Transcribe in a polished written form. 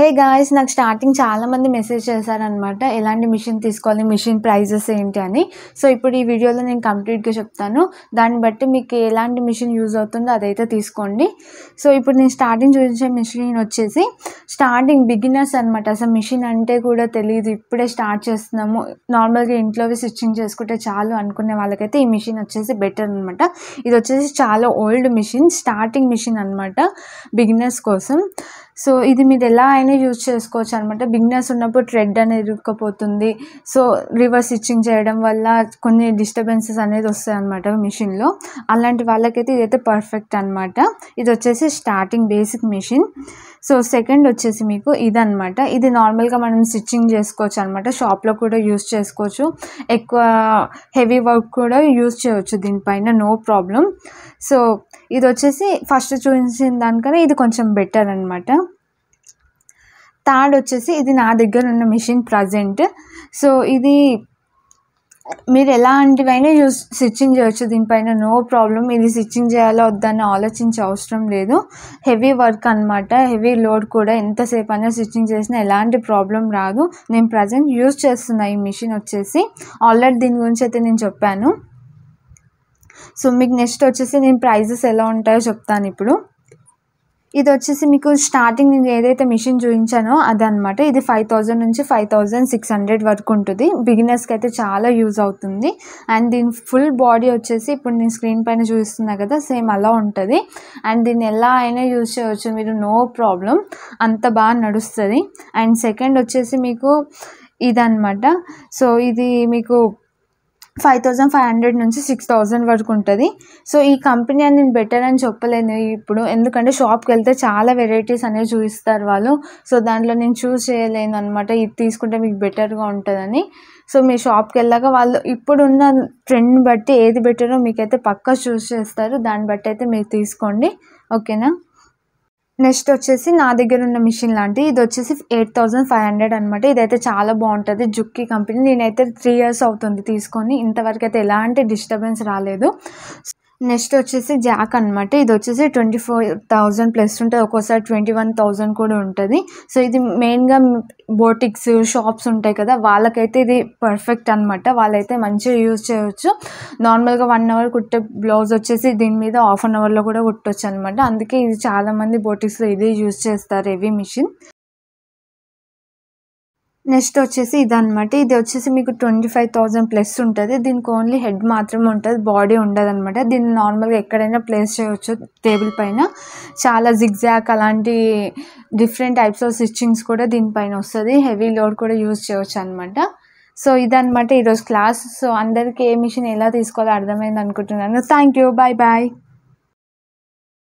Hey guys, నాకు starting చాలామంది message చేశారనమాట, ఎలాంటి మిషన్ తీసుకోవాలి, మిషన్ ప్రైజెస్ ఏంటి అని. సో ఇప్పుడు ఈ వీడియోలో నేను కంప్లీట్గా చెప్తాను. దాన్ని బట్టి మీకు ఎలాంటి మిషన్ యూజ్ అవుతుందో అదైతే తీసుకోండి. సో ఇప్పుడు నేను స్టార్టింగ్ చూపించే మిషన్ వచ్చేసి స్టార్టింగ్ బిగినర్స్ అనమాట. అసలు మిషన్ అంటే కూడా తెలియదు, ఇప్పుడే స్టార్ట్ చేస్తున్నాము, నార్మల్గా ఇంట్లోవి స్టిచ్చింగ్ చేసుకుంటే చాలు అనుకునే వాళ్ళకైతే ఈ మిషన్ వచ్చేసి బెటర్ అనమాట. ఇది వచ్చేసి చాలా ఓల్డ్ మిషన్, స్టార్టింగ్ మిషన్ అనమాట బిగినర్స్ కోసం. సో ఇది మీరు ఎలా అయినా యూజ్ చేసుకోవచ్చు అనమాట. బిగినర్స్ ఉన్నప్పుడు థ్రెడ్ అనేది ఇరుక్కపోతుంది, సో రివర్స్ స్టిచ్చింగ్ చేయడం వల్ల కొన్ని డిస్టర్బెన్సెస్ అనేది వస్తాయి అనమాట మిషన్లో. అలాంటి వాళ్ళకైతే ఇదైతే పర్ఫెక్ట్ అనమాట. ఇది వచ్చేసి starting basic mission. So second వచ్చేసి మీకు ఇదనమాట. ఇది నార్మల్గా మనం స్టిచ్చింగ్ చేసుకోవచ్చు అనమాట, షాప్లో కూడా యూజ్ చేసుకోవచ్చు, ఎక్కువ హెవీ వర్క్ కూడా యూజ్ చేయవచ్చు దీనిపైన, నో ప్రాబ్లం. సో ఇది వచ్చేసి ఫస్ట్ చూపించిన దానికన్నా ఇది కొంచెం బెటర్ అనమాట. థర్డ్ వచ్చేసి ఇది నా దగ్గర ఉన్న మిషన్ ప్రజెంట్. సో ఇది మీరు ఎలాంటివైనా స్టిచ్చింగ్ చేయవచ్చు దీనిపైన, నో ప్రాబ్లం. ఇది స్టిచ్చింగ్ చేయాలో వద్దని ఆలోచించే అవసరం లేదు. హెవీ వర్క్ అనమాట, హెవీ లోడ్ కూడా, ఎంతసేపు అయినా స్టిచ్చింగ్ చేసినా ఎలాంటి ప్రాబ్లం రాదు. నేను ప్రజెంట్ యూజ్ చేస్తున్నా ఈ మిషన్ వచ్చేసి, ఆల్రెడీ దీని గురించి అయితే నేను చెప్పాను. సో మీకు నెక్స్ట్ వచ్చేసి నేను ప్రైజెస్ ఎలా ఉంటాయో చెప్తాను ఇప్పుడు. ఇది వచ్చేసి మీకు స్టార్టింగ్ నేను ఏదైతే మిషన్ చూపించానో అదనమాట. ఇది 5000 నుంచి 5600 వరకు ఉంటుంది. బిగినర్స్కి అయితే చాలా యూజ్ అవుతుంది. అండ్ దీని ఫుల్ బాడీ వచ్చేసి ఇప్పుడు నేను స్క్రీన్ పైన చూపిస్తున్నా కదా, సేమ్ అలా ఉంటుంది. అండ్ దీన్ని ఎలా అయినా యూజ్ చేయవచ్చు మీరు, నో ప్రాబ్లం, అంత బాగా నడుస్తుంది. అండ్ సెకండ్ వచ్చేసి మీకు ఇదనమాట. సో ఇది మీకు 5500 నుంచి 6000 వరకు ఉంటుంది. సో ఈ కంపెనీ అని నేను బెటర్ అని చెప్పలేను ఇప్పుడు, ఎందుకంటే షాప్కి వెళ్తే చాలా వెరైటీస్ అనేవి చూపిస్తారు వాళ్ళు. సో దాంట్లో నేను చూస్ చేయలేను అనమాట, ఇది తీసుకుంటే మీకు బెటర్గా ఉంటుందని. సో మీ షాప్కి వెళ్ళాక వాళ్ళు ఇప్పుడున్న ట్రెండ్ బట్టి ఏది బెటరో మీకైతే పక్కా చూస్ చేస్తారు, దాన్ని బట్టి అయితే మీరు తీసుకోండి, ఓకేనా. నెక్స్ట్ వచ్చేసి నా దగ్గర ఉన్న మిషన్ లాంటి ఇది వచ్చేసి 8500 అనమాట. ఇదైతే చాలా బాగుంటుంది, జుక్కీ కంపెనీ. నేనైతే 3 years అవుతుంది తీసుకొని, ఇంతవరకు అయితే ఎలాంటి డిస్టర్బెన్స్ రాలేదు. నెక్స్ట్ వచ్చేసి జాక్ అనమాట. ఇది వచ్చేసి 24,000 ప్లస్ ఉంటుంది, ఒక్కోసారి 21,000 కూడా ఉంటుంది. సో ఇది మెయిన్గా బోటిక్స్ షాప్స్ ఉంటాయి కదా, వాళ్ళకైతే ఇది పర్ఫెక్ట్ అనమాట. వాళ్ళైతే మంచిగా యూజ్ చేయవచ్చు. నార్మల్గా 1 hour కుట్టే బ్లౌజ్ వచ్చేసి దీని మీద 1/2 hourలో కూడా కుట్టవచ్చు అనమాట. అందుకే ఇది చాలామంది బోటిక్స్లో ఇదే యూజ్ చేస్తారు, హెవీ మిషన్. నెక్స్ట్ వచ్చేసి ఇదనమాట. ఇది వచ్చేసి మీకు 25,000 ప్లస్ ఉంటుంది. దీనికి ఓన్లీ హెడ్ మాత్రమే ఉంటుంది, బాడీ ఉండదు అనమాట. దీన్ని నార్మల్గా ఎక్కడైనా ప్లేస్ చేయవచ్చు టేబుల్ పైన. చాలా జిగ్జాక్ అలాంటి డిఫరెంట్ టైప్స్ ఆఫ్ స్టిచ్చింగ్స్ కూడా దీనిపైన వస్తుంది, హెవీ లోడ్ కూడా యూజ్ చేయవచ్చు అనమాట. సో ఇదనమాట ఈరోజు క్లాస్. సో అందరికీ ఏ మిషన్ ఎలా తీసుకోవాలో అర్థమైంది అనుకుంటున్నాను. Thank you, bye bye.